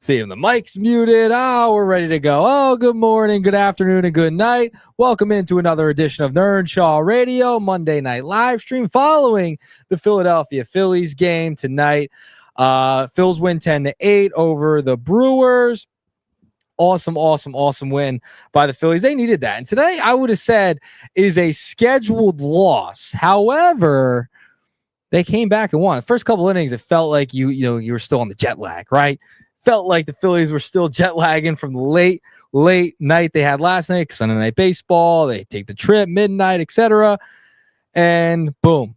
See if the mic's muted. Oh, we're ready to go. Oh, good morning, good afternoon, and good night. Welcome into another edition of NEARNSHAW Radio, Monday night live stream following the Philadelphia Phillies game tonight. Phils win 10-8 over the Brewers. Awesome win by the Phillies. They needed that. And today, I would have said, is a scheduled loss. However, they came back and won. The first couple innings, it felt like you were still on the jet lag, right? Felt like the Phillies were still jet lagging from the late night they had last night, Sunday Night Baseball. They take the trip, midnight, etc. And boom.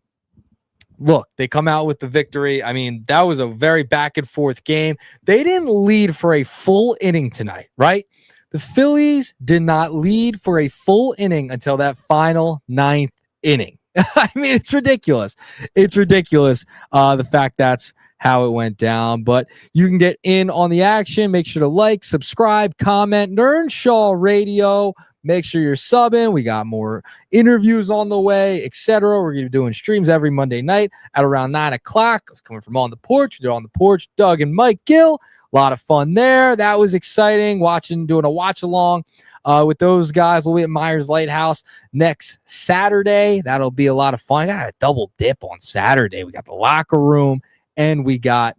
Look, they come out with the victory. I mean, that was a very back and forth game. They didn't lead for a full inning tonight, right? The Phillies did not lead for a full inning until that final ninth inning. I mean, it's ridiculous. It's ridiculous, the fact that's how it went down. But you can get in on the action. Make sure to like, subscribe, comment. NEARNSHAW Radio. Make sure you're subbing. We got more interviews on the way, etc. We're going to be doing streams every Monday night at around 9 o'clock. I was coming from On the Porch. We did On the Porch, Doug and Mike Gill. A lot of fun there. That was exciting. Doing a watch along with those guys. We'll be at Myers Lighthouse next Saturday. That'll be a lot of fun. I got a double dip on Saturday. We got the locker room and we got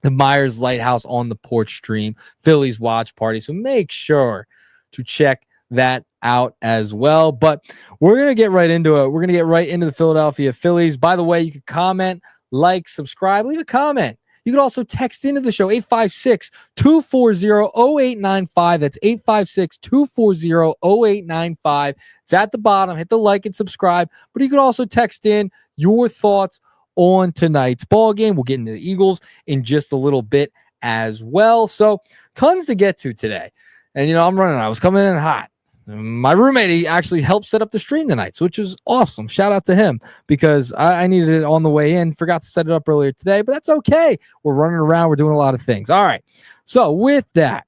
the Myers Lighthouse On the Porch stream, Phillies watch party. So make sure to check that out as well. But we're going to get right into it. We're going to get right into the Philadelphia Phillies. By the way, you can comment, like, subscribe, leave a comment. You can also text into the show, 856-240-0895. That's 856-240-0895. It's at the bottom. Hit the like and subscribe. But you can also text in your thoughts on tonight's ball game. We'll get into the Eagles in just a little bit as well. So tons to get to today. And, I'm running. I was coming in hot. My roommate, he actually helped set up the stream tonight, which was awesome. Shout out to him because I needed it on the way in. Forgot to set it up earlier today, but that's okay. We're running around. We're doing a lot of things. All right. So with that,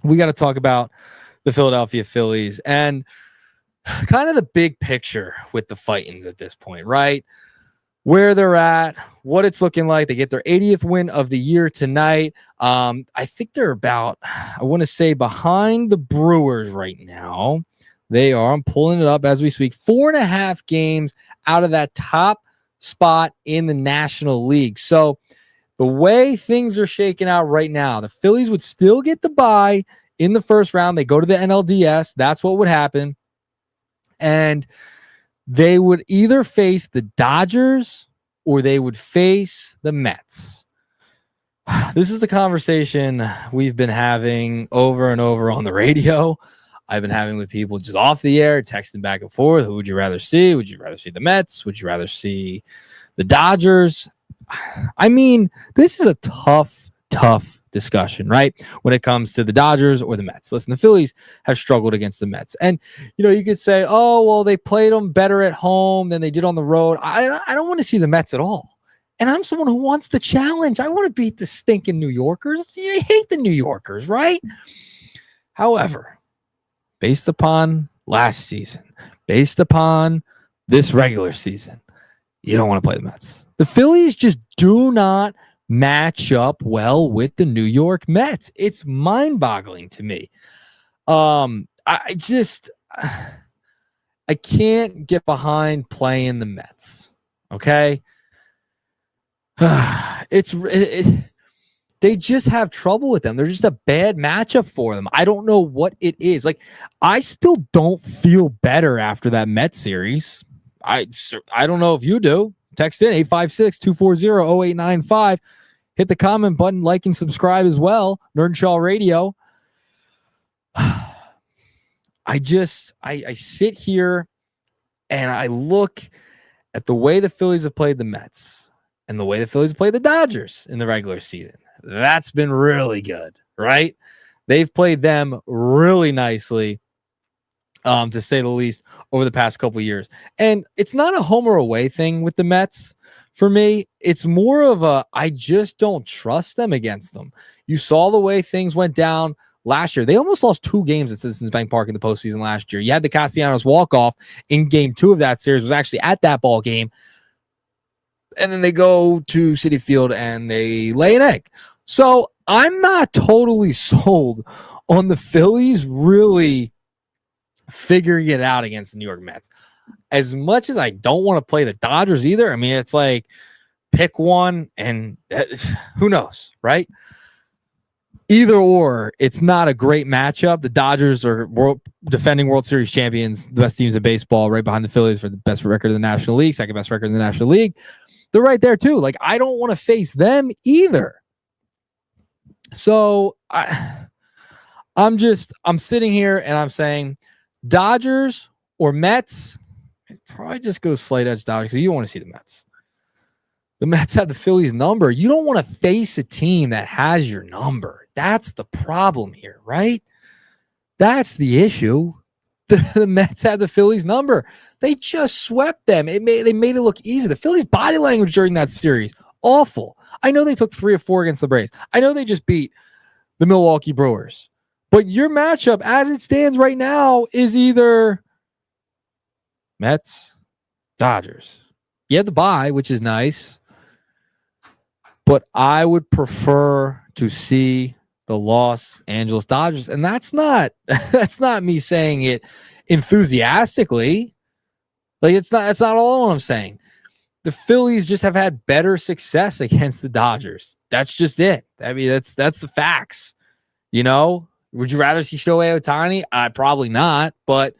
we got to talk about the Philadelphia Phillies and kind of the big picture with the Fightins at this point, right? Where they're at, what it's looking like. They get their 80th win of the year tonight. I think they're about, I want to say, behind the Brewers right now. They are, I'm pulling it up as we speak, 4.5 games out of that top spot in the National League. So the way things are shaking out right now, the Phillies would still get the bye in the first round. They go to the NLDS. That's what would happen. And they would either face the Dodgers or they would face the Mets. This is the conversation we've been having over and over on the radio. I've been having with people just off the air, texting back and forth. Who would you rather see? Would you rather see the Mets? Would you rather see the Dodgers? I mean, this is a tough discussion, right? When it comes to the Dodgers or the Mets. Listen, the Phillies have struggled against the Mets. And, you could say, oh, well, they played them better at home than they did on the road. I don't want to see the Mets at all. And I'm someone who wants the challenge. I want to beat the stinking New Yorkers. I hate the New Yorkers, right? However, based upon last season, based upon this regular season, you don't want to play the Mets. The Phillies just do not match up well with the New York Mets. It's mind-boggling to me. I can't get behind playing the Mets. Okay. They just have trouble with them. They're just a bad matchup for them. I don't know what it is. Like, I still don't feel better after that Mets series. I don't know if you do. Text in 856-240-0895. Hit the comment button, like and subscribe as well. NEARNSHAW Radio. I sit here and I look at the way the Phillies have played the Mets and the way the Phillies have played the Dodgers in the regular season. That's been really good, right? They've played them really nicely, to say the least, over the past couple of years. And it's not a home or away thing with the Mets. For me, it's more of I just don't trust them against them. You saw the way things went down last year. They almost lost 2 games at Citizens Bank Park in the postseason last year. You had the Castellanos walk-off in game 2 of that series, was actually at that ball game. And then they go to Citi Field and they lay an egg. So I'm not totally sold on the Phillies really figuring it out against the New York Mets. As much as I don't want to play the Dodgers either, I mean, it's like pick one and who knows, right? Either or, it's not a great matchup. The Dodgers are defending World Series champions, the best teams in baseball, right behind the Phillies for the best record in the National League, second best record in the National League. They're right there too. Like, I don't want to face them either. So I'm sitting here and I'm saying Dodgers or Mets. I'd probably just go slight edge Dodgers because you don't want to see the Mets. The Mets have the Phillies number. You don't want to face a team that has your number. That's the problem here, right? That's the issue. The Mets have the Phillies number. They just swept them. They made it look easy. The Phillies' body language during that series, awful. I know they took 3 of 4 against the Braves. I know they just beat the Milwaukee Brewers. But your matchup, as it stands right now, is either Mets, Dodgers. You have the bye, which is nice. But I would prefer to see the Los Angeles Dodgers. And that's not me saying it enthusiastically. Like, that's not all I'm saying. The Phillies just have had better success against the Dodgers. That's just it. I mean, that's the facts. You know, would you rather see Shohei Ohtani? Probably not. But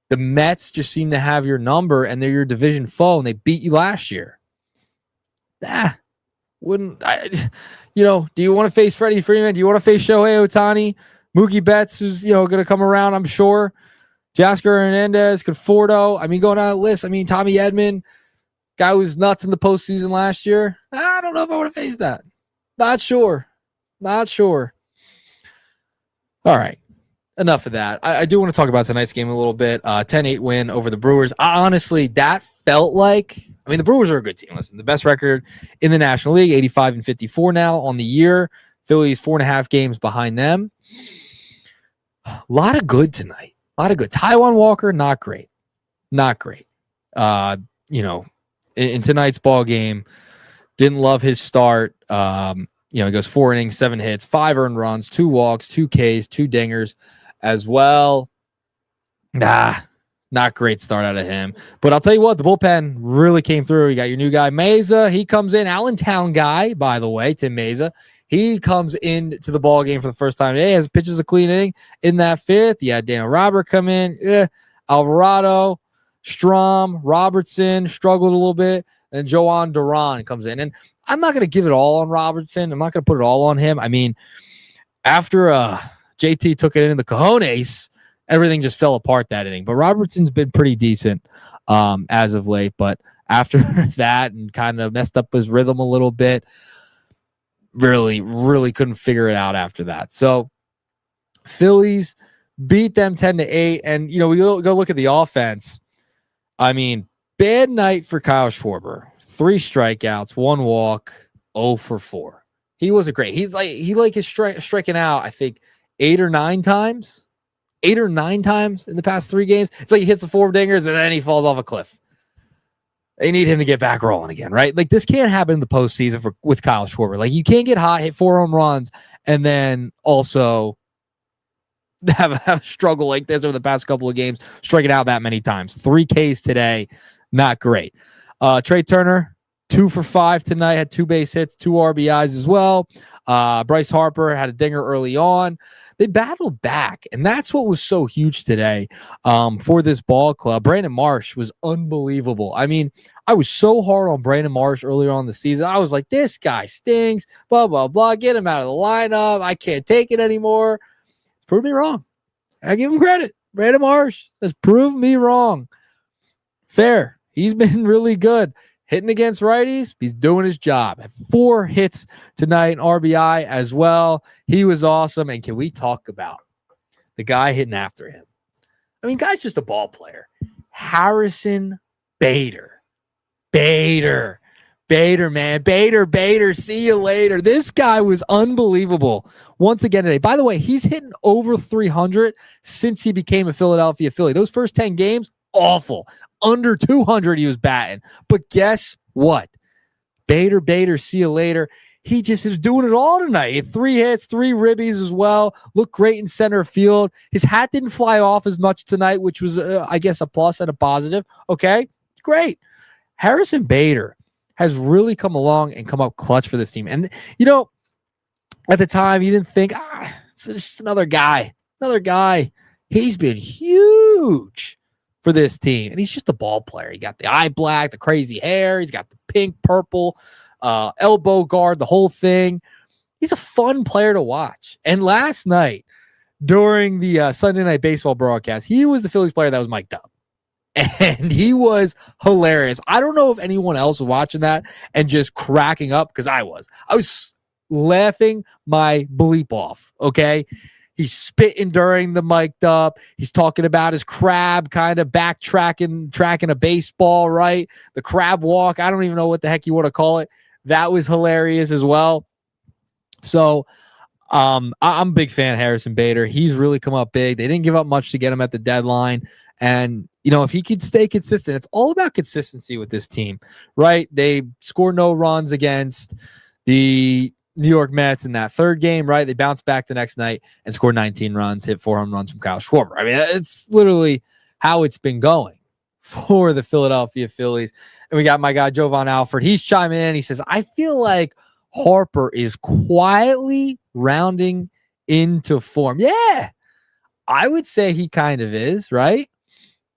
the Mets just seem to have your number, and they're your division foe, and they beat you last year. Wouldn't I? You know, do you want to face Freddie Freeman? Do you want to face Shohei Ohtani? Mookie Betts, who's going to come around, I'm sure. Jasker Hernandez, Conforto. I mean, going down the list. I mean, Tommy Edman, guy who was nuts in the postseason last year. I don't know if I want to face that. Not sure. All right. Enough of that. I do want to talk about tonight's game a little bit. 10-8 win over the Brewers. Honestly, that felt like, I mean, the Brewers are a good team. Listen, the best record in the National League, 85-54 now on the year. Phillies 4.5 games behind them. A lot of good tonight. A lot of good. Taijuan Walker, not great. In tonight's ball game, didn't love his start. He goes 4 innings, 7 hits, 5 earned runs, 2 walks, 2 Ks, 2 dingers as well. Not great start out of him. But I'll tell you what, the bullpen really came through. You got your new guy, Meza. He comes in, Allentown guy, by the way, Tim Meza. He comes into the ball game for the first time today. Has pitches a clean inning in that 5th. You had Daniel Robert come in. Alvarado, Strom, Robertson struggled a little bit. And Joan Duran comes in. And I'm not going to give it all on Robertson. I'm not going to put it all on him. I mean, after JT took it in the cojones, everything just fell apart that inning. But Robertson's been pretty decent as of late. But after that and kind of messed up his rhythm a little bit, really, really couldn't figure it out after that. So Phillies beat them 10-8. And, we go look at the offense. I mean, bad night for Kyle Schwarber. 3 strikeouts, 1 walk, 0 for 4. He wasn't great. He is striking out, I think, 8 or 9 times. 8 or 9 times in the past 3 games. It's like he hits the 4 dingers and then he falls off a cliff. They need him to get back rolling again, right? Like, this can't happen in the postseason with Kyle Schwarber. Like, you can't get hot, hit 4 home runs, and then also have a struggle like this over the past couple of games, striking out that many times. 3 Ks today, not great. Trey Turner, 2 for 5 tonight, had 2 base hits, 2 RBIs as well. Bryce Harper had a dinger early on. They battled back, and that's what was so huge today for this ball club. Brandon Marsh was unbelievable. I mean, I was so hard on Brandon Marsh earlier on in the season. I was like, this guy stinks, blah, blah, blah. Get him out of the lineup. I can't take it anymore. Prove me wrong. I give him credit. Brandon Marsh has proved me wrong. Fair. He's been really good. Hitting against righties, he's doing his job. 4 hits tonight, RBI as well. He was awesome. And can we talk about the guy hitting after him? I mean, guy's just a ball player. Harrison Bader. Bader, man. Bader, see you later. This guy was unbelievable once again today. By the way, he's hitting over 300 since he became a Philadelphia Philly. Those first 10 games, awful. Under 200 he was batting. But guess what? Bader, see you later. he just is doing it all tonight. He had 3 hits, 3 ribbies as well. Looked great in center field. His hat didn't fly off as much tonight, which was, I guess, a plus and a positive. Okay, great. Harrison Bader has really come along and come up clutch for this team. And, at the time, you didn't think, it's just another guy. He's been huge for this team. And he's just a ball player. He got the eye black, the crazy hair. He's got the pink, purple, elbow guard, the whole thing. He's a fun player to watch. And last night, during the Sunday Night Baseball broadcast, he was the Phillies player that was mic'd up. And he was hilarious. I don't know if anyone else was watching that and just cracking up, because I was laughing my bleep off, okay? He's spitting during the mic'd up. He's talking about his crab kind of tracking a baseball, right? The crab walk. I don't even know what the heck you want to call it. That was hilarious as well. So I'm a big fan of Harrison Bader. He's really come up big. They didn't give up much to get him at the deadline. And, if he could stay consistent, it's all about consistency with this team, right? They scored no runs against the New York Mets in that third game, right? They bounced back the next night and scored 19 runs, hit 4 home runs from Kyle Schwarber. I mean, it's literally how it's been going for the Philadelphia Phillies. And we got my guy, Jovan Alford. He's chiming in. He says, I feel like Harper is quietly rounding into form. Yeah, I would say he kind of is, right?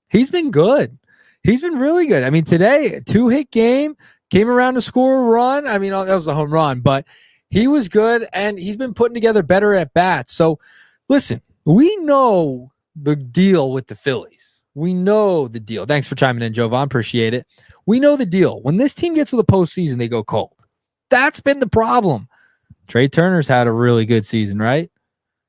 He's been good. He's been really good. I mean, today, a 2-hit game, came around to score a run. I mean, that was a home run, but he was good, and he's been putting together better at bats. So, listen, we know the deal with the Phillies. We know the deal. Thanks for chiming in, Jovan. Appreciate it. We know the deal. When this team gets to the postseason, they go cold. That's been the problem. Trey Turner's had a really good season, right?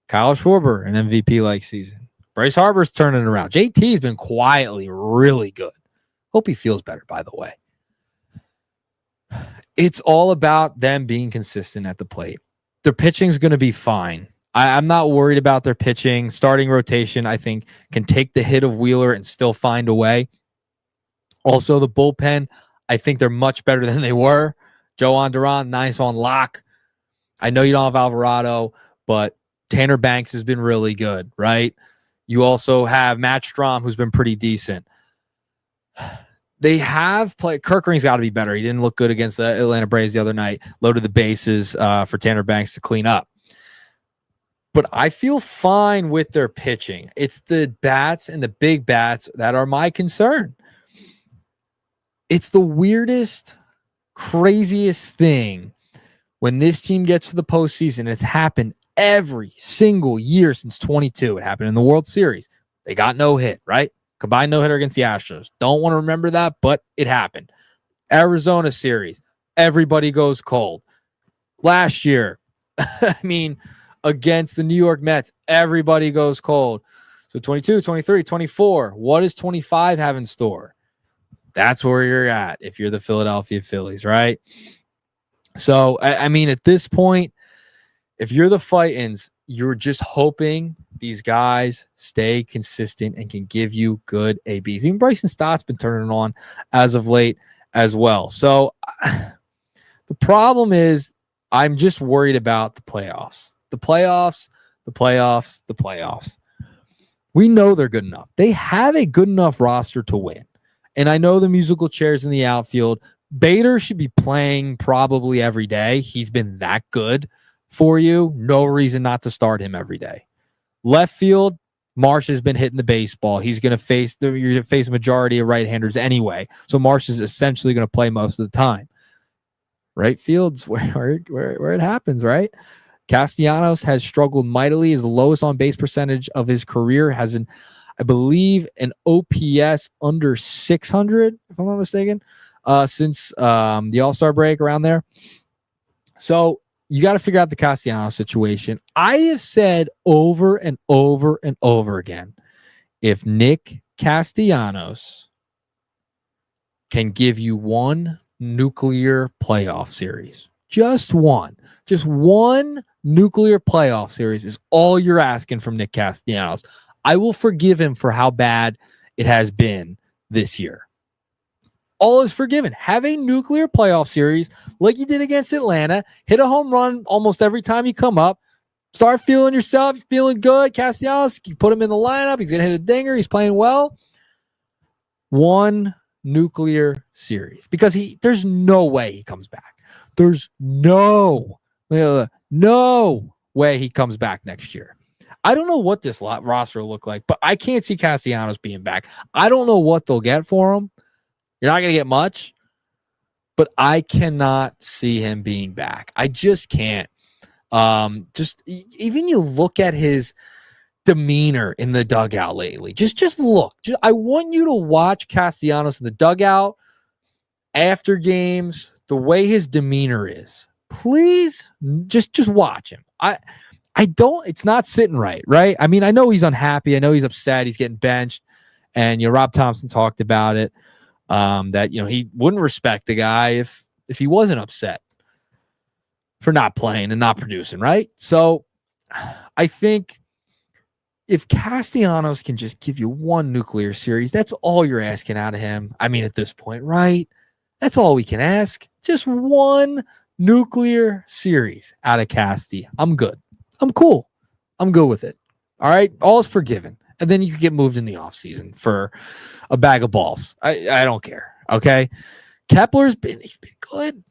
Kyle Schwarber, an MVP-like season. Bryce Harper's turning it around. JT's been quietly really good. Hope he feels better, by the way. It's all about them being consistent at the plate. Their pitching's going to be fine. I'm not worried about their pitching. Starting rotation, I think, can take the hit of Wheeler and still find a way. Also, the bullpen, I think they're much better than they were. Joan Duran, nice on lock. I know you don't have Alvarado, but Tanner Banks has been really good, right? You also have Matt Strahm, who's been pretty decent. They have played. Kirk Ring's got to be better. He didn't look good against the Atlanta Braves the other night. Loaded the bases for Tanner Banks to clean up. But I feel fine with their pitching. It's the bats and the big bats that are my concern. It's the weirdest, craziest thing when this team gets to the postseason. It's happened every single year since 22. It happened in the World Series. They got no hit, right? Combined no-hitter against the Astros. Don't want to remember that, but it happened. Arizona series. Everybody goes cold. Last year, I mean, against the New York Mets, everybody goes cold. So 22, 23, 24. What does 25 have in store? That's where you're at if you're the Philadelphia Phillies, right? So, I mean, at this point, if you're the Fightins, you're just hoping these guys stay consistent and can give you good ABs. Even Bryson Stott's been turning on as of late as well. So the problem is I'm just worried about the playoffs. The playoffs. We know they're good enough. They have a good enough roster to win. And I know the musical chairs in the outfield. Bader should be playing probably every day. He's been that good for you. No reason not to start him every day. Left field, Marsh has been hitting the baseball. He's going to face you're going to face a majority of right-handers anyway. So Marsh is essentially going to play most of the time. Right field's where it happens, right? Castellanos has struggled mightily. His lowest on base percentage of his career has I believe, an OPS under 600, if I'm not mistaken, since the All-Star break around there. So you got to figure out the Castellanos situation. I have said over and over and over again, if Nick Castellanos can give you one nuclear playoff series, just one nuclear playoff series is all you're asking from Nick Castellanos, I will forgive him for how bad it has been this year. all is forgiven. Have a nuclear playoff series like you did against Atlanta. Hit a home run almost every time you come up. Start feeling yourself, feeling good. Castellanos, you put him in the lineup. He's going to hit a dinger. He's playing well. One nuclear series, because there's no way he comes back. There's no way he comes back next year. I don't know what this roster will look like, but I can't see Castellanos being back. I don't know what they'll get for him. You're not going to get much, but I cannot see him being back. I just can't. Just even you look at his demeanor in the dugout lately. Just look. I want you to watch Castellanos in the dugout after games, the way his demeanor is. Please, just watch him. It's not sitting right? I mean, I know he's unhappy. I know he's upset. He's getting benched. And, Rob Thompson talked about it, that, he wouldn't respect the guy if he wasn't upset for not playing and not producing, right? So I think if Castellanos can just give you one nuclear series, that's all you're asking out of him. I mean, at this point, right? That's all we can ask. Just one nuclear series out of Casty. I'm good. I'm cool. I'm good with it. All right. All is forgiven. And then you can get moved in the offseason for a bag of balls. I don't care. Okay. Kepler's been good.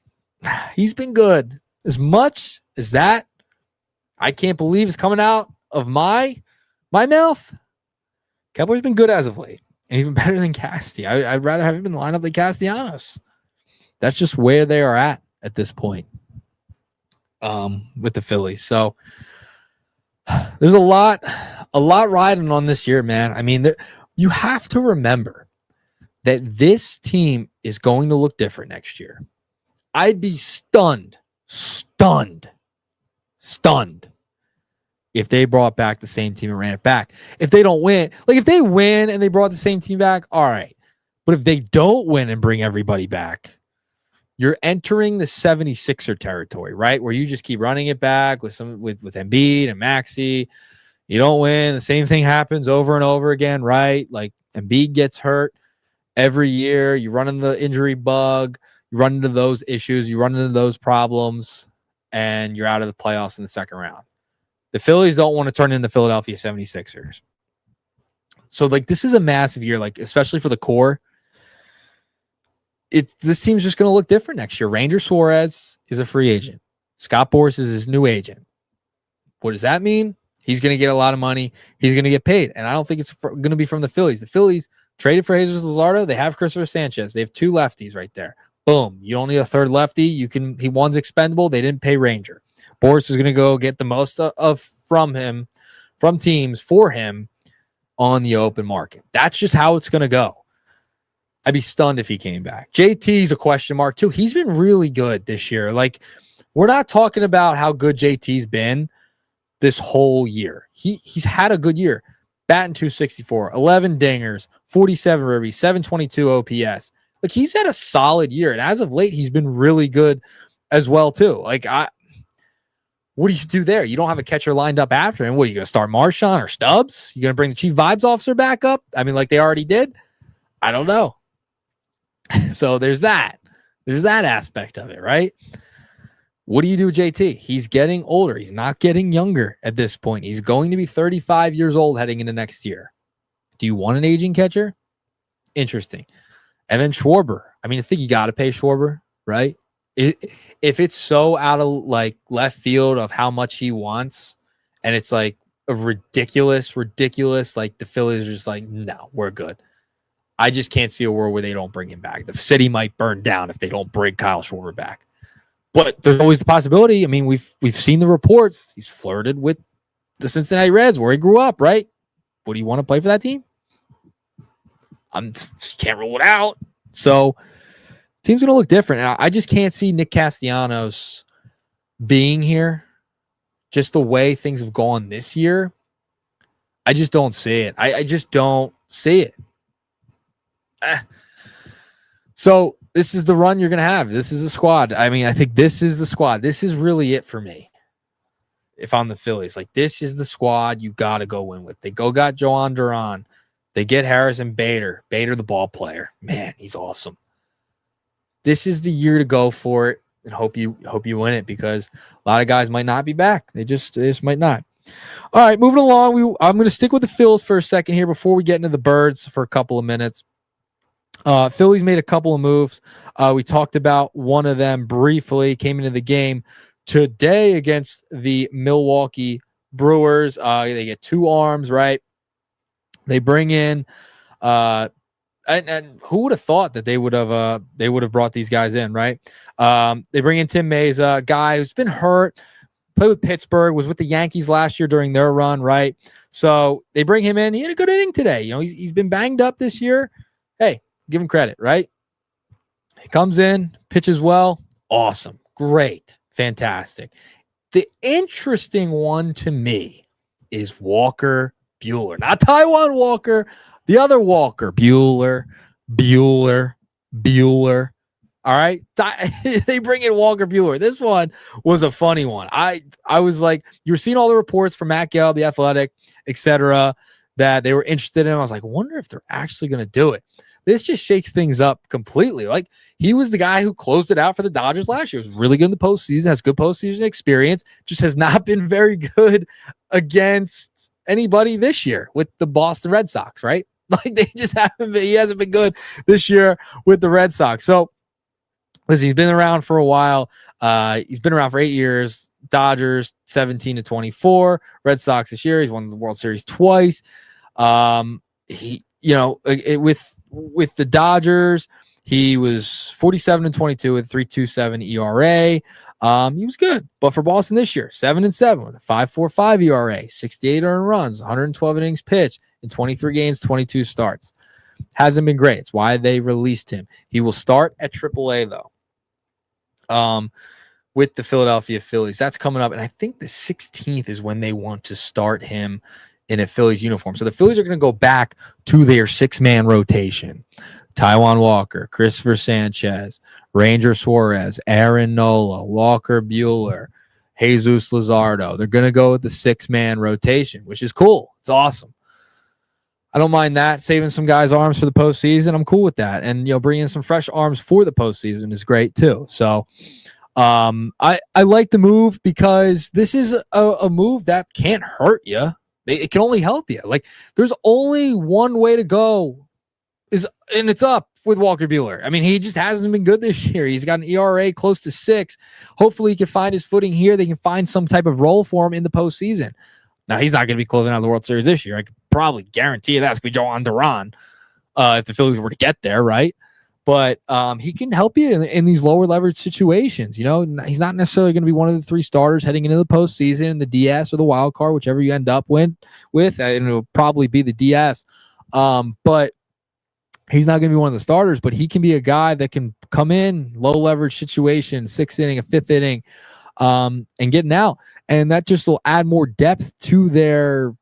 He's been good. As much as that, I can't believe is coming out of my mouth. Kepler's been good as of late, and even better than Casty. I'd rather have him in the lineup than Castellanos. That's just where they are at this point with the Phillies. So there's a lot riding on this year, man. I mean, you have to remember that this team is going to look different next year. I'd be stunned if they brought back the same team and ran it back. If they don't win, like if they win and they brought the same team back, all right. But if they don't win and bring everybody back, you're entering the 76er territory, right? Where you just keep running it back with Embiid and Maxey. You don't win. The same thing happens over and over again, right? Like Embiid gets hurt every year. You run into the injury bug. You run into those issues. You run into those problems, and you're out of the playoffs in the second round. The Phillies don't want to turn into Philadelphia 76ers. So, this is a massive year, especially for the core. This team's just going to look different next year. Ranger Suarez is a free agent. Scott Boras is his new agent. What does that mean? He's going to get a lot of money. He's going to get paid. And I don't think it's going to be from the Phillies. The Phillies traded for Jesus Luzardo. They have Christopher Sanchez. They have two lefties right there. Boom. You don't need a third lefty. One's expendable. They didn't pay Ranger. Boras is going to go get the most from teams for him on the open market. That's just how it's going to go. I'd be stunned if he came back. JT's a question mark too. He's been really good this year. We're not talking about how good JT's been this whole year. He's had a good year. Batting .264, 11 dingers, 47 ribbies, 722 OPS. He's had a solid year. And as of late, he's been really good as well too. What do you do there? You don't have a catcher lined up after him. What are you going to start, Marchand or Stubbs? You going to bring the chief vibes officer back up? I mean, like they already did? I don't know. So there's that. There's that aspect of it, right? What do you do with JT? He's getting older. He's not getting younger at this point. He's going to be 35 years old heading into next year. Do you want an aging catcher? Interesting. And then Schwarber. I mean, I think you got to pay Schwarber, right? If it's so out of left field of how much he wants, and it's a ridiculous, the Phillies are just no, we're good. I just can't see a world where they don't bring him back. The city might burn down if they don't bring Kyle Schwarber back. But there's always the possibility. I mean, we've seen the reports. He's flirted with the Cincinnati Reds where he grew up, right? Would he want to play for that team? Can't rule it out. So the team's going to look different. And I just can't see Nick Castellanos being here. Just the way things have gone this year. I just don't see it. I just don't see it. So this is the run you're going to have. This is the squad. I mean, I think this is the squad. This is really it for me. If I'm the Phillies, this is the squad you got to go win with. They got Joan Duran. They get Harrison Bader. Bader, the ball player. Man, he's awesome. this is the year to go for it and hope you win it, because a lot of guys might not be back. They just might not. All right, moving along. I'm going to stick with the Phils for a second here before we get into the Birds for a couple of minutes. Phillies made a couple of moves. We talked about one of them briefly. Came into the game today against the Milwaukee Brewers. They get 2 arms, right? They bring in, and who would have thought that they would have brought these guys in, right? They bring in Tim Meza, a guy who's been hurt, played with Pittsburgh, was with the Yankees last year during their run, right? So they bring him in. He had a good inning today. You know, he's been banged up this year. Hey, give him credit, right? He comes in, pitches well. Awesome. Great. Fantastic. The interesting one to me is Walker Buehler. Not Taijuan Walker, the other Walker. Buehler. All right. They bring in Walker Buehler. This one was a funny one. I was like, you were seeing all the reports from Matt Gelb, The Athletic, etc., that they were interested in. I was like, wonder if they're actually going to do it. This just shakes things up completely. Like, he was the guy who closed it out for the Dodgers last year. He was really good in the postseason, has good postseason experience, just has not been very good against anybody this year with the Boston Red Sox, right? Like, they just haven't been, he hasn't been good this year with the Red Sox. So, listen, he's been around for a while. He's been around for 8 years. Dodgers 17-24. Red Sox this year. He's won the World Series twice. With the Dodgers, he was 47-22 with 3.27 ERA. He was good. But for Boston this year, 7-7 with a 5.45 ERA, 68 earned runs, 112 innings pitched in 23 games, 22 starts. Hasn't been great. It's why they released him. He will start at AAA though. With the Philadelphia Phillies. That's coming up. And I think the 16th is when they want to start him in a Phillies uniform. So the Phillies are going to go back to their 6-man rotation. Taijuan Walker, Christopher Sanchez, Ranger Suarez, Aaron Nola, Walker Buehler, Jesus Luzardo. They're going to go with the 6-man rotation, which is cool. It's awesome. I don't mind that. Saving some guys' arms for the postseason, I'm cool with that. And, bringing in some fresh arms for the postseason is great too. So I like the move because this is a move that can't hurt you. It can only help you. Like, there's only one way to go, and it's up with Walker Buehler. I mean, he just hasn't been good this year. He's got an ERA close to 6. Hopefully he can find his footing here. They can find some type of role for him in the postseason. Now, he's not going to be closing out the World Series this year. I could probably guarantee you that's going to be Joan Duran if the Phillies were to get there, right? But he can help you in these lower leverage situations. He's not necessarily going to be one of the 3 starters heading into the postseason, the DS or the wild card, whichever you end up with, and it'll probably be the DS. But he's not going to be one of the starters, but he can be a guy that can come in low leverage situation, 6th inning, a 5th inning, and getting out. And that just will add more depth to their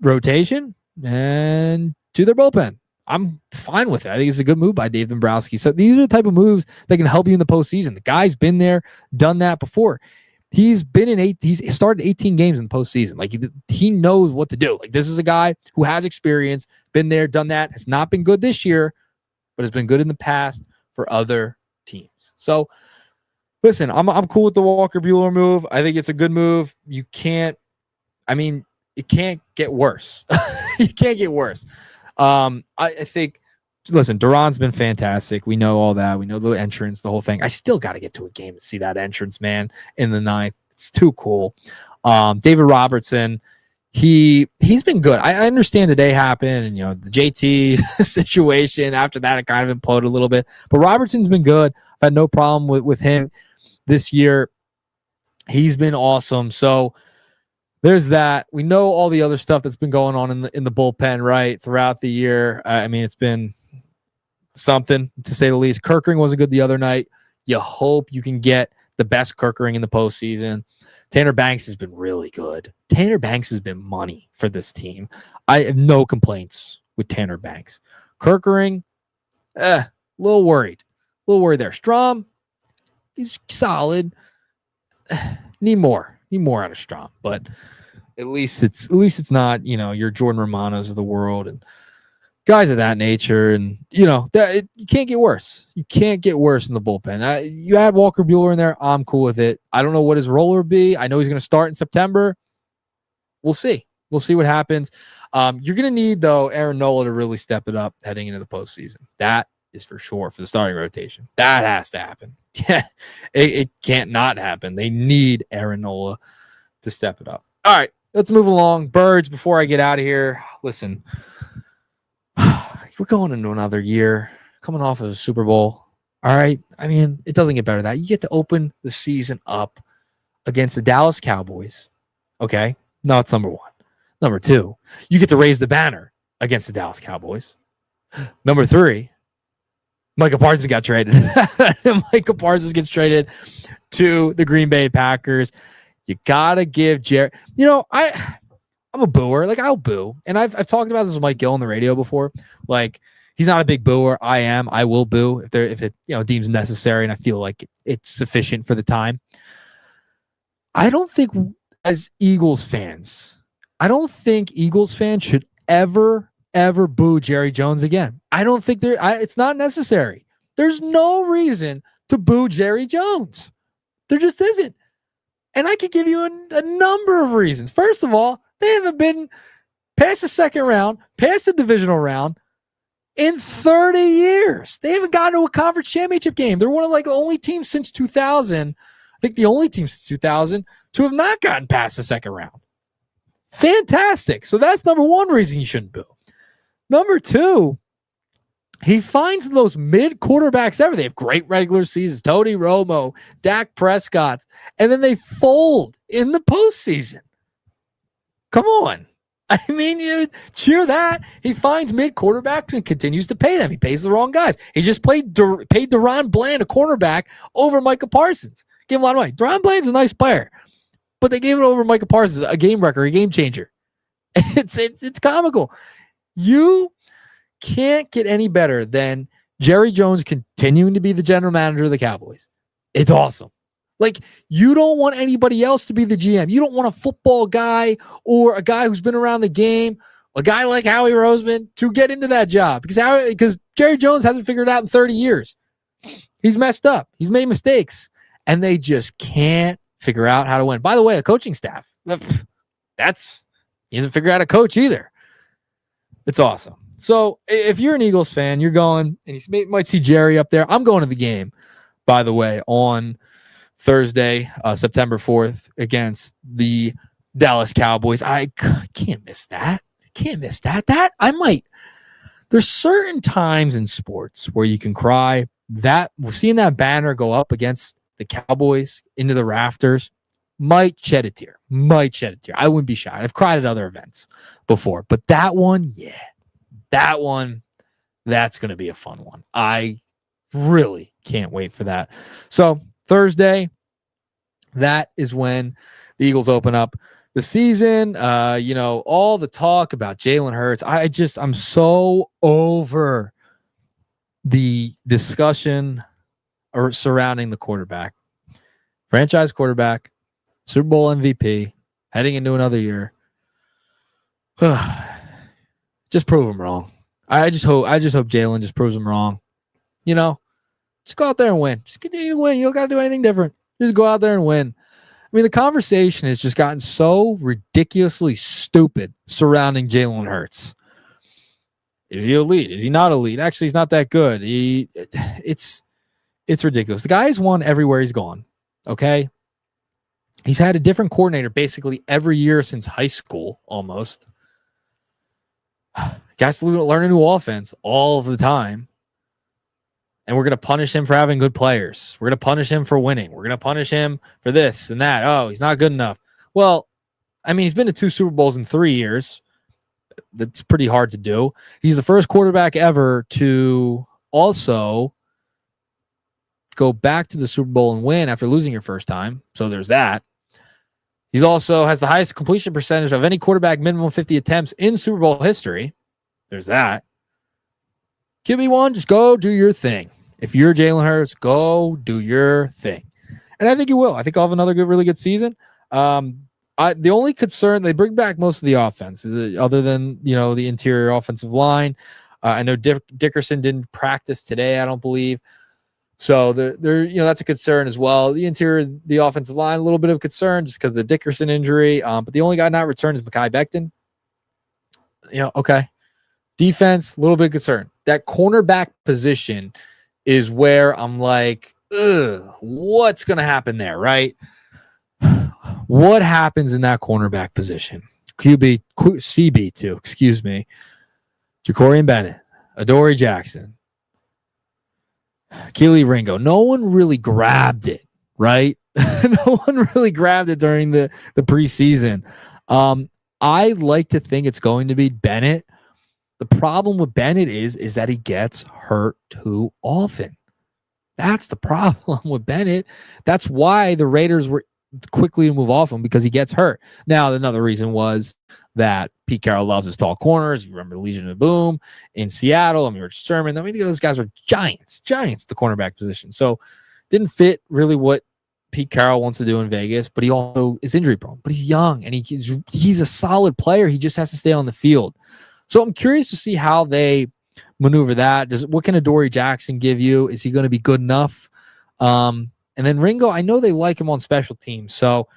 rotation and to their bullpen. I'm fine with it. I think it's a good move by Dave Dombrowski. So these are the type of moves that can help you in the postseason. The guy's been there, done that before. He's started 18 games in the postseason. Like, he knows what to do. Like, this is a guy who has experience, been there, done that. Has not been good this year, but has been good in the past for other teams. So, listen, I'm cool with the Walker Buehler move. I think it's a good move. It can't get worse. It can't get worse. I think, listen, Duran's been fantastic. We know all that. We know the entrance, the whole thing. I still got to get to a game and see that entrance, man, in the 9th. It's too cool. David Robertson, he's been good. I understand the day happened and, the JT situation. After that, it kind of imploded a little bit. But Robertson's been good. I've had no problem with him this year. He's been awesome. So, there's that. We know all the other stuff that's been going on in the bullpen, right, throughout the year. I mean, it's been something, to say the least. Kerkering wasn't good the other night. You hope you can get the best Kerkering in the postseason. Tanner Banks has been really good. Tanner Banks has been money for this team. I have no complaints with Tanner Banks. Kerkering, a little worried. A little worried there. Strom, he's solid. Need more out of Strom, but at least it's not, your Jordan Romanos of the world and guys of that nature. And, you can't get worse. You can't get worse in the bullpen. You add Walker Buehler in there, I'm cool with it. I don't know what his role will be. I know he's going to start in September. We'll see. We'll see what happens. You're going to need, though, Aaron Nola to really step it up heading into the postseason. That is for sure for the starting rotation. That has to happen. Yeah, it can't not happen. They need Aaron Nola to step it up. All right, let's move along. Birds, before I get out of here, listen, we're going into another year, coming off of a Super Bowl. All right, I mean, it doesn't get better than that. You get to open the season up against the Dallas Cowboys. Okay, no, it's number one. Number two, you get to raise the banner against the Dallas Cowboys. Number three, Micah Parsons got traded. Micah Parsons gets traded to the Green Bay Packers. You gotta give Jerry. I'm a booer. Like, I'll boo, and I've talked about this with Mike Gill on the radio before. Like, he's not a big booer. I am. I will boo if it deems necessary, and I feel like it's sufficient for the time. I don't think as Eagles fans, should ever boo Jerry Jones again. I don't think it's not necessary. There's no reason to boo Jerry Jones. There just isn't. And I could give you a number of reasons. First of all, they haven't been past the second round, past the divisional round in 30 years. They haven't gotten to a conference championship game. They're one of the only teams since 2000. I think the only team since 2000 to have not gotten past the second round. Fantastic. So that's number one reason you shouldn't boo. Number two, he finds those mid quarterbacks ever. They have great regular seasons. Tony Romo, Dak Prescott, and then they fold in the postseason. Come on. I mean, cheer that. He finds mid quarterbacks and continues to pay them. He pays the wrong guys. He just paid Deron Bland, a cornerback, over Micah Parsons. Gave him a lot of money. Deron Bland's a nice player, but they gave it over Micah Parsons, a game wrecker, a game changer. It's comical. You can't get any better than Jerry Jones continuing to be the general manager of the Cowboys. It's awesome. Like, you don't want anybody else to be the GM. You don't want a football guy or a guy who's been around the game, a guy like Howie Roseman, to get into that job because Jerry Jones hasn't figured it out in 30 years. He's messed up. He's made mistakes, and they just can't figure out how to win. By the way, the coaching staff, he hasn't figured out a coach either. It's awesome. So if you're an Eagles fan, you're going, and you might see Jerry up there. I'm going to the game, by the way, on Thursday, September 4th, against the Dallas Cowboys. I can't miss that. There's certain times in sports where you can cry. Seeing that banner go up against the Cowboys into the rafters might shed a tear. I wouldn't be shy. I've cried at other events before, but that one, that's going to be a fun one. I really can't wait for that. So Thursday, that is when the Eagles open up the season. All the talk about Jalen Hurts. I'm so over the discussion surrounding the quarterback. Franchise quarterback, Super Bowl MVP, heading into another year. Just prove him wrong. I just hope Jalen just proves him wrong. Just go out there and win. Just continue to win. You don't got to do anything different. Just go out there and win. I mean, the conversation has just gotten so ridiculously stupid surrounding Jalen Hurts. Is he elite? Is he not elite? Actually, he's not that good. It's ridiculous. The guy's won everywhere he's gone. Okay. He's had a different coordinator basically every year since high school, almost. Guys to learn a new offense all of the time. And we're going to punish him for having good players. We're going to punish him for winning. We're going to punish him for this and that. Oh, he's not good enough. Well, I mean, he's been to 2 Super Bowls in 3 years. That's pretty hard to do. He's the first quarterback ever to also go back to the Super Bowl and win after losing your first time. So there's that. He's also has the highest completion percentage of any quarterback, minimum 50 attempts in Super Bowl history. There's that. QB1, just go do your thing. If you're Jalen Hurts, go do your thing. And I think you will. I think I'll have another really good season. The only concern, they bring back most of the offense, other than, the interior offensive line. I know Dickerson didn't practice today, I don't believe. So they're that's a concern as well. The interior, the offensive line, a little bit of concern just because of the Dickerson injury. But the only guy not returned is Mekhi Becton. Okay. Defense, a little bit of concern. That cornerback position is where I'm like, what's going to happen there, right? What happens in that cornerback position? CB too, excuse me. Jacorian Bennett, Adoree Jackson, Kelee Ringo. No one really grabbed it, right? No one really grabbed it during the preseason. I like to think it's going to be Bennett. The problem with Bennett is that he gets hurt too often. That's the problem with Bennett. That's why the Raiders were quickly to move off him, because he gets hurt. Now, another reason was that Pete Carroll loves his tall corners. You remember Legion of Boom in Seattle. Rich Sherman. Those guys are giants, the cornerback position. So didn't fit really what Pete Carroll wants to do in Vegas, but he also is injury prone. But he's young and he's a solid player. He just has to stay on the field. So I'm curious to see how they maneuver that. What can Adoree Jackson give you? Is he going to be good enough? And then Ringo, I know they like him on special teams. So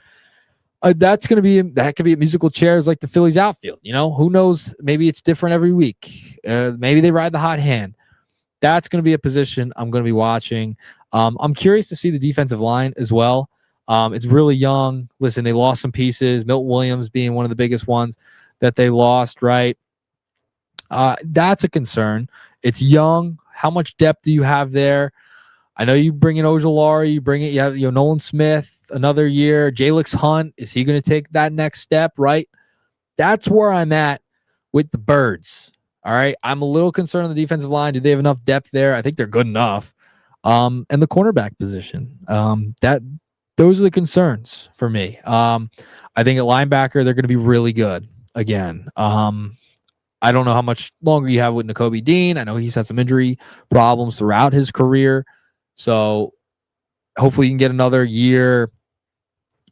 that could be a musical chairs like the Phillies outfield. Who knows? Maybe it's different every week. Maybe they ride the hot hand. That's going to be a position I'm going to be watching. I'm curious to see the defensive line as well. It's really young. Listen, they lost some pieces, Milton Williams being one of the biggest ones that they lost, right? That's a concern. It's young. How much depth do you have there? I know you bring in Ojulari, you have Nolan Smith another year. Jalix Hunt, is he going to take that next step, right? That's where I'm at with the Birds. All right. I'm a little concerned on the defensive line. Do they have enough depth there? I think they're good enough. And the cornerback position. Those are the concerns for me. I think at linebacker, they're going to be really good again. I don't know how much longer you have with Nakobe Dean. I know he's had some injury problems throughout his career. So hopefully you can get another year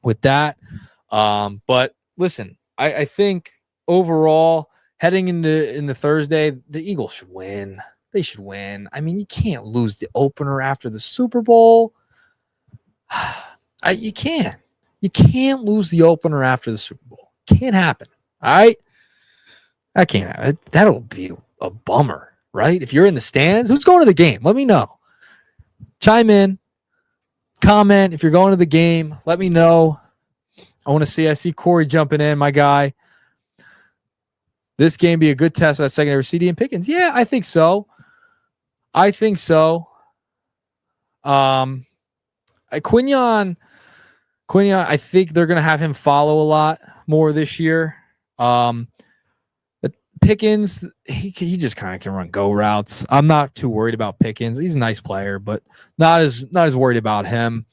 with that. But listen, I think overall, heading into Thursday, the Eagles should win. They should win. You can't lose the opener after the Super Bowl. You can't. You can't lose the opener after the Super Bowl. Can't happen. All right? That can't happen. That'll be a bummer, right? If you're in the stands, who's going to the game? Let me know. Chime in. Comment if you're going to the game. Let me know. I see Corey jumping in, my guy. This game be a good test of that secondary. CD and Pickens. Yeah, I think so. Quinion, I think they're going to have him follow a lot more this year. Pickens, he just kind of can run go routes. I'm not too worried about Pickens. He's a nice player, but not as worried about him.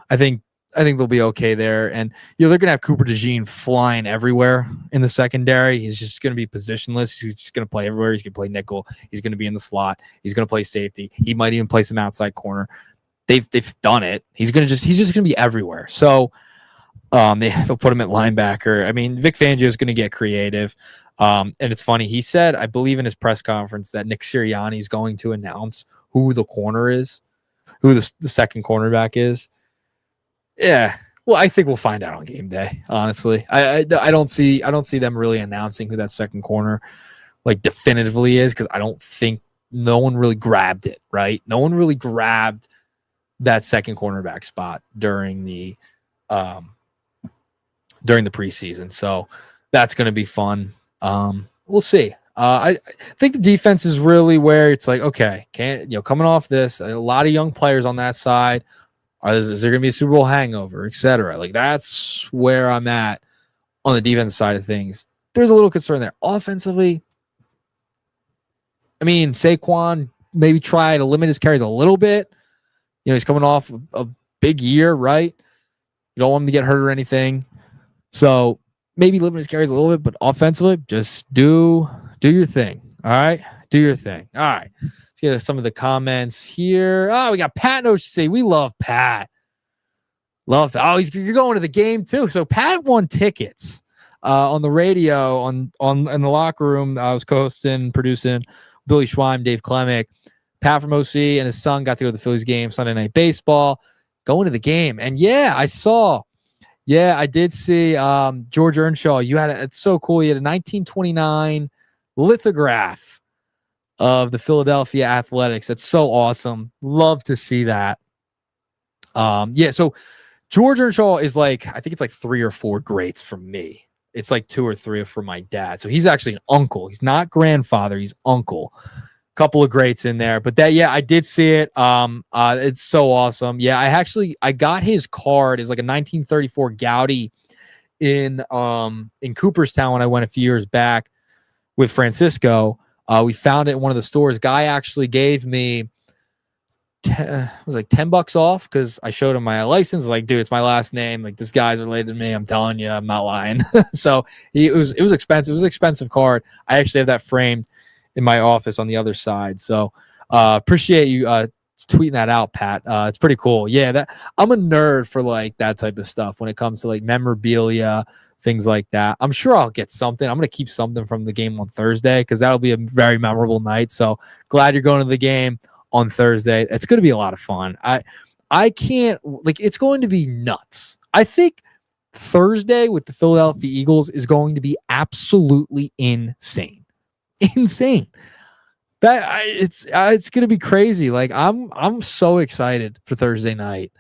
I think they'll be okay there. And they're going to have Cooper DeJean flying everywhere in the secondary. He's just going to be positionless. He's just going to play everywhere. He's going to play nickel. He's going to be in the slot. He's going to play safety. He might even play some outside corner. They've done it. He's just going to be everywhere. So they'll put him at linebacker. Vic Fangio is going to get creative. And it's funny. He said, I believe in his press conference, that Nick Sirianni is going to announce who the corner is, who the second cornerback is. Yeah. Well, I think we'll find out on game day. Honestly, I don't see them really announcing who that second corner definitively is, because I don't think no one really grabbed it. Right? No one really grabbed that second cornerback spot during the preseason. So that's going to be fun. We'll see. I think the defense is really where it's like, okay, coming off this, a lot of young players on that side. Is there going to be a Super Bowl hangover, et cetera? That's where I'm at on the defense side of things. There's a little concern there. Offensively, Saquon maybe try to limit his carries a little bit. He's coming off a big year, right? You don't want him to get hurt or anything. So maybe limit his carries a little bit, but offensively, just do your thing. All right? Do your thing. All right. Let's get some of the comments here. Oh, we got Pat Noach to say, we love Pat. Love Pat. Oh, you're going to the game too. So Pat won tickets on the radio in the locker room. I was co-hosting, producing Billy Schweim, Dave Klemick, Pat from OC and his son got to go to the Phillies game, Sunday Night Baseball, going to the game. And I did see George Earnshaw. It's so cool. He had a 1929 lithograph of the Philadelphia Athletics. That's so awesome. Love to see that. So George Earnshaw is I think it's 3 or 4 greats from me. It's 2 or 3 from my dad. So he's actually an uncle. He's not grandfather. He's uncle. Couple of greats in there, but I did see it. It's so awesome. I got his card. It was a 1934 Gaudi in Cooperstown when I went a few years back with Francisco. We found it in one of the stores. Guy actually gave me it was $10 off because I showed him my license. Dude, it's my last name. This guy's related to me. I'm telling you, I'm not lying. So it was expensive. It was an expensive card. I actually have that framed in my office on the other side. So appreciate you tweeting that out, Pat. It's pretty cool. Yeah, I'm a nerd for that type of stuff when it comes to memorabilia, things like that. I'm sure I'll get something. I'm going to keep something from the game on Thursday because that'll be a very memorable night. So glad you're going to the game on Thursday. It's going to be a lot of fun. I can't it's going to be nuts. I think Thursday with the Philadelphia Eagles is going to be absolutely insane. Insane. It's gonna be crazy. I'm so excited for Thursday night.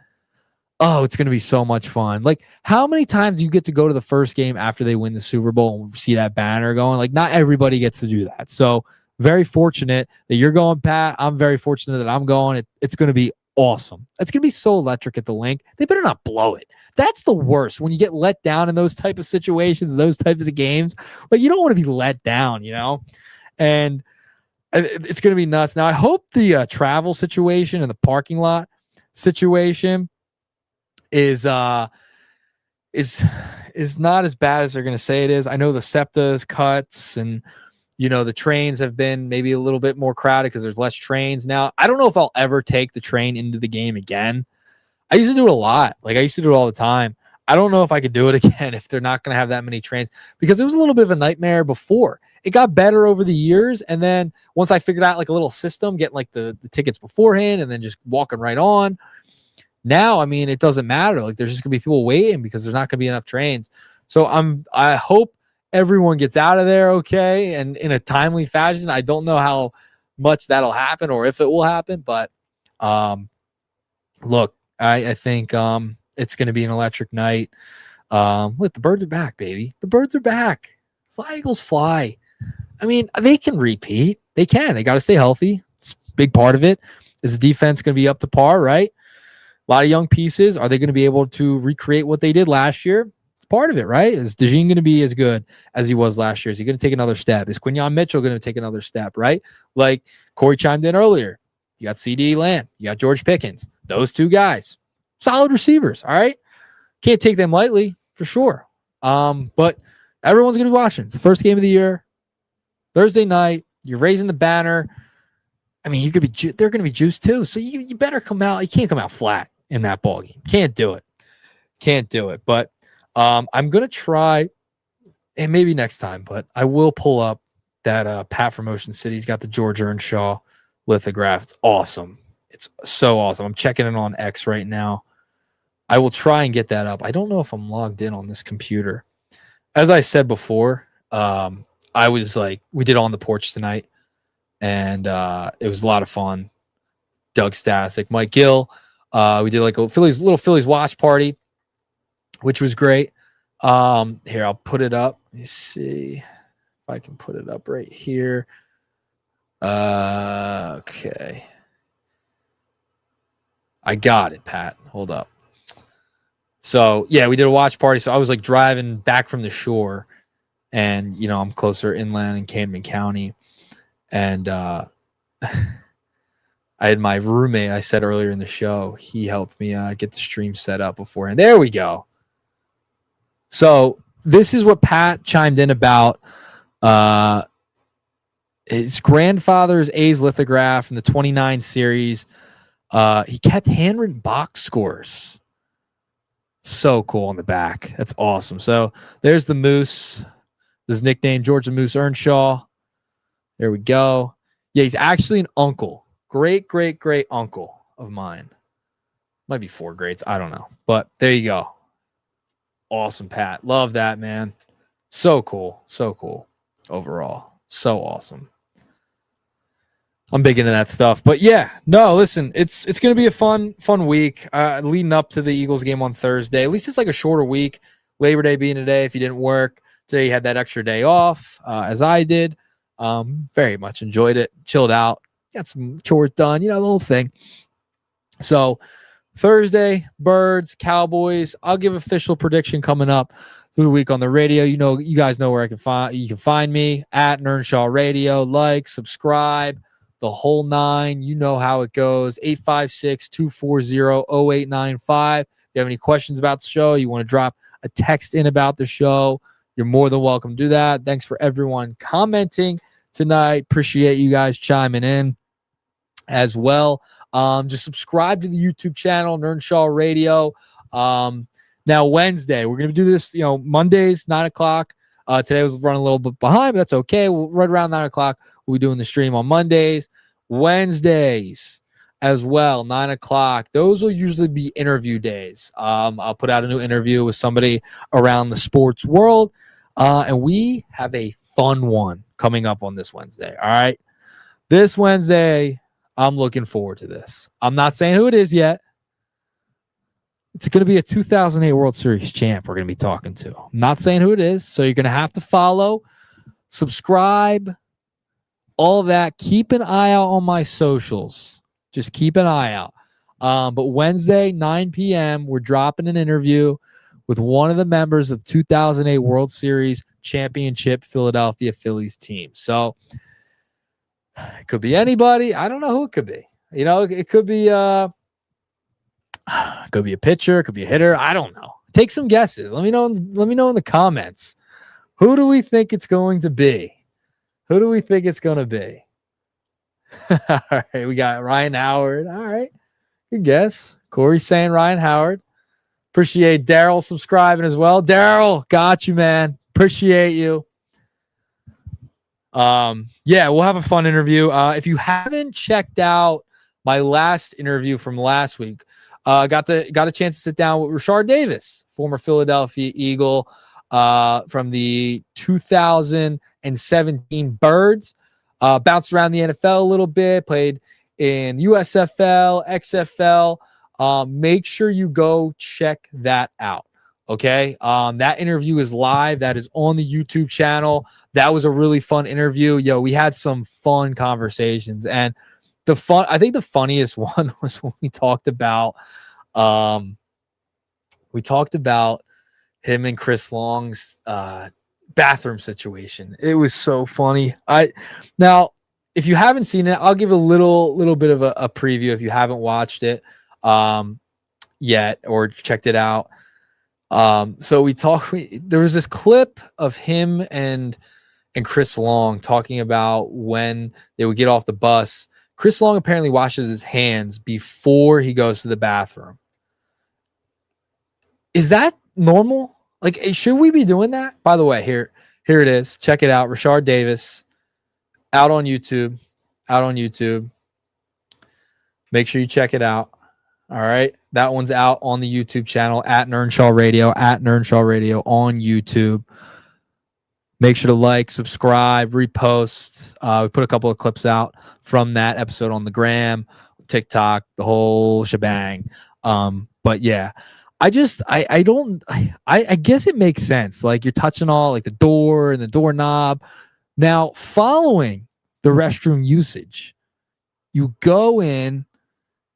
Oh, it's gonna be so much fun. How many times do you get to go to the first game after they win the Super Bowl and see that banner going? Not everybody gets to do that. So very fortunate that you're going, Pat. I'm very fortunate that I'm going. It's gonna be awesome. It's gonna be so electric at the Link. They better not blow it. That's the worst when you get let down in those type of situations, those types of games. You don't want to be let down, and it's going to be nuts. Now, I hope the travel situation and the parking lot situation is not as bad as they're going to say it is. I know the SEPTA cuts and, the trains have been maybe a little bit more crowded because there's less trains now. I don't know if I'll ever take the train into the game again. I used to do it a lot. I used to do it all the time. I don't know if I could do it again if they're not going to have that many trains because it was a little bit of a nightmare before. It got better over the years. And then once I figured out a little system, getting the tickets beforehand and then just walking right on. Now, it doesn't matter. There's just going to be people waiting because there's not going to be enough trains. So I hope everyone gets out of there okay and in a timely fashion. I don't know how much that'll happen or if it will happen, but look, I think it's going to be an electric night. Look, the birds are back, baby. The birds are back. Fly Eagles fly. They can repeat. They can. They got to stay healthy. It's a big part of it. Is the defense going to be up to par, right? A lot of young pieces. Are they going to be able to recreate what they did last year? It's part of it, right? Is DeJean going to be as good as he was last year? Is he going to take another step? Is Quinyon Mitchell going to take another step, right? Corey chimed in earlier. You got C.D. Lamb. You got George Pickens. Those two guys. Solid receivers, all right? Can't take them lightly, for sure. But everyone's going to be watching. It's the first game of the year. Thursday night. You're raising the banner. They're going to be juiced too. So you better come out. You can't come out flat in that ball game. Can't do it. But I'm going to try, and maybe next time, but I will pull up that Pat from Ocean City. He's got the George Earnshaw lithograph. It's awesome. It's so awesome. I'm checking it on X right now. I will try and get that up. I don't know if I'm logged in on this computer. As I said before, I was we did On the Porch tonight, and it was a lot of fun. Doug Stasic, Mike Gill. We did a little Phillies watch party, which was great. Here, I'll put it up. Let me see if I can put it up right here. Okay. I got it, Pat. Hold up. So, yeah, we did a watch party. So I was driving back from the shore, and, I'm closer inland in Camden County. And I had my roommate, I said earlier in the show, he helped me get the stream set up beforehand. There we go. So this is what Pat chimed in about. His grandfather's A's lithograph in the 29 series. He kept handwritten box scores. So cool on the back. That's awesome. So there's the Moose. His nickname, George the Moose Earnshaw. There we go. Yeah, he's actually an uncle. Great, great, great uncle of mine. Might be 4 grades. I don't know. But there you go. Awesome, Pat. Love that, man. So cool. So cool overall. So awesome. I'm big into that stuff. But yeah, no, listen, it's going to be a fun week leading up to the Eagles game on Thursday. At least it's like a shorter week. Labor Day being today. If you didn't work today, you had that extra day off, as I did. Very much enjoyed it. Chilled out. Got some chores done. The whole thing. So Thursday, Birds, Cowboys. I'll give official prediction coming up through the week on the radio. You guys know where you can find me at NEARNSHAW Radio. Like, subscribe, the whole 9. You know how it goes. 856-240-0895. If you have any questions about the show, you want to drop a text in about the show, you're more than welcome to do that. Thanks for everyone commenting tonight. Appreciate you guys chiming in as well. Just subscribe to the YouTube channel, NEARNSHAW Radio. Now, Wednesday, we're going to do this, Mondays, 9 o'clock. Today was running a little bit behind, but that's okay. We'll run around 9 o'clock. We'll be doing the stream on Mondays. Wednesdays as well, 9 o'clock. Those will usually be interview days. I'll put out a new interview with somebody around the sports world. And we have a fun one coming up on this Wednesday. All right. This Wednesday, I'm looking forward to this. I'm not saying who it is yet. It's going to be a 2008 World Series champ we're going to be talking to. I'm not saying who it is, so you're going to have to follow, subscribe, all of that. Keep an eye out on my socials. Just keep an eye out. But Wednesday, 9 p.m., we're dropping an interview with one of the members of the 2008 World Series championship Philadelphia Phillies team. So it could be anybody. I don't know who it could be. It could be a pitcher, it could be a hitter. I don't know. Take some guesses. Let me know in the comments. Who do we think it's going to be? Who do we think it's going to be? All right, we got Ryan Howard. All right, good guess. Corey's saying Ryan Howard. Appreciate Daryl subscribing as well. Daryl, got you, man. Appreciate you. Yeah, we'll have a fun interview. If you haven't checked out my last interview from last week, got a chance to sit down with Rashard Davis, former Philadelphia Eagle, from the 2017 Birds. Bounced around the NFL a little bit, played in USFL, XFL. Make sure you go check that out. Okay. That interview is live. That is on the YouTube channel. That was a really fun interview. We had some fun conversations, and I think the funniest one was when we talked about him and Chris Long's, bathroom situation. It was so funny. Now, if you haven't seen it, I'll give a little bit of a preview if you haven't watched it yet or checked it out. So there was this clip of him and Chris Long talking about when they would get off the bus. Chris Long apparently washes his hands before he goes to the bathroom. Is that normal? Like, should we be doing that? By the way, here it is. Check it out. Rashard Davis out on YouTube. Make sure you check it out. All right. That one's out on the YouTube channel at NEARNSHAW Radio on YouTube. Make sure to like, subscribe, repost. We put a couple of clips out from that episode on the gram, TikTok, the whole shebang. But yeah, I guess it makes sense. Like, you're touching all like the door and the doorknob. Now, following the restroom usage, you go in,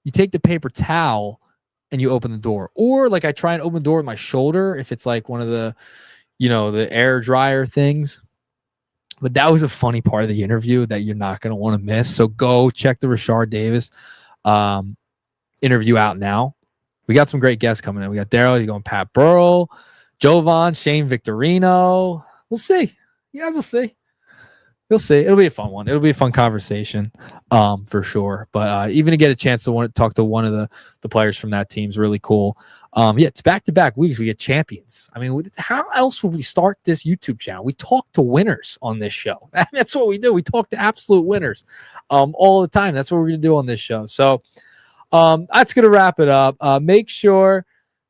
you take the paper towel and you open the door. Or like I try and open the door with my shoulder if it's like one of the, the air dryer things. But that was a funny part of the interview that you're not going to want to miss. So go check the Rashard Davis interview out now. We got some great guests coming in. We got Daryl, you're going Pat Burrell, Jovan, Shane Victorino. We'll see. You guys will see. You'll see. It'll be a fun one. It'll be a fun conversation, for sure. But even to get a chance to talk to one of the players from that team is really cool. Yeah, it's back-to-back weeks. We get champions. I mean, how else would we start this YouTube channel? We talk to winners on this show. That's what we do. We talk to absolute winners all the time. That's what we're going to do on this show. So that's going to wrap it up. Make sure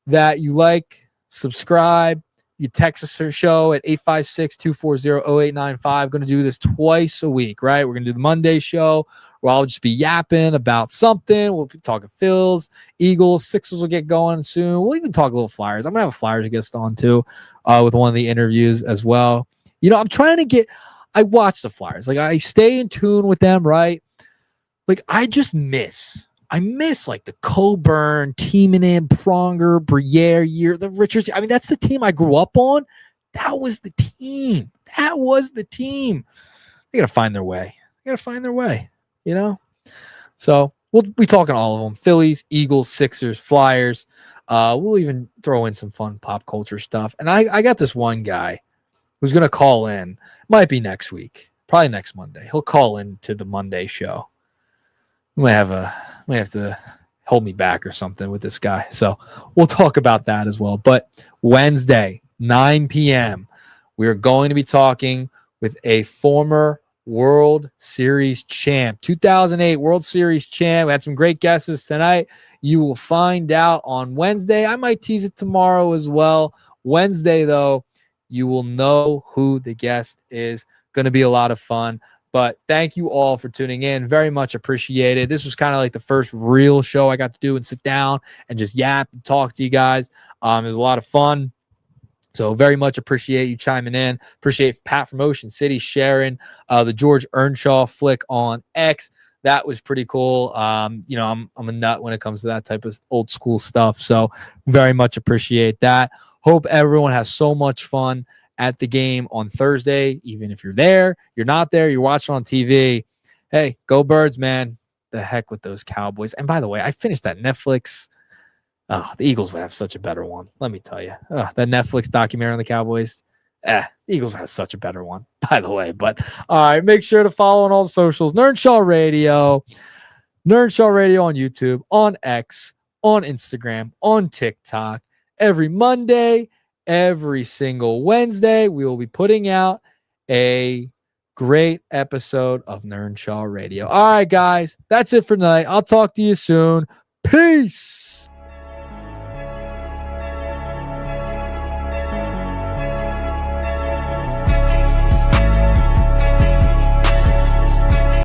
that you like, subscribe. You text us our show at 856-240-0895. Going to do this twice a week, right? We're going to do the Monday show where I'll just be yapping about something. We'll be talking Phils, Eagles, Sixers will get going soon. We'll even talk a little Flyers. I'm going to have a Flyers guest on too with one of the interviews as well. You know, I'm trying to I watch the Flyers. Like, I stay in tune with them, right? Like, I miss like the Coburn, Tiemann, Pronger, Briere year, the Richards. I mean, that's the team I grew up on. That was the team. They got to find their way. You know? So we'll be talking all of them. Phillies, Eagles, Sixers, Flyers. We'll even throw in some fun pop culture stuff. And I got this one guy who's going to call in. Might be next week. Probably next Monday. He'll call in to the Monday show. We might have to hold me back or something with this guy. So we'll talk about that as well. But Wednesday, 9 p.m., we are going to be talking with a former World Series champ, 2008 World Series champ. We had some great guesses tonight. You will find out on Wednesday. I might tease it tomorrow as well. Wednesday, though, you will know who the guest is. Going to be a lot of fun. But thank you all for tuning in. Very much appreciated. This was kind of like the first real show I got to do and sit down and just yap and talk to you guys. It was a lot of fun. So very much appreciate you chiming in. Appreciate Pat from Ocean City sharing the George Earnshaw flick on X. That was pretty cool. You know, I'm a nut when it comes to that type of old school stuff. So very much appreciate that. Hope everyone has so much fun at the game on Thursday. Even if you're there, you're not there, you're watching on TV. Hey, go Birds, man. The heck with those Cowboys. And by the way, I finished that Netflix. Oh, the Eagles would have such a better one. Let me tell you. That Netflix documentary on the Cowboys. The Eagles has such a better one, by the way. But all right, make sure to follow on all the socials. NEARNSHAW Radio on YouTube, on X, on Instagram, on TikTok. Every Monday, every single Wednesday, we will be putting out a great episode of NEARNSHAW Radio. All right, guys, that's it for tonight. I'll talk to you soon. Peace.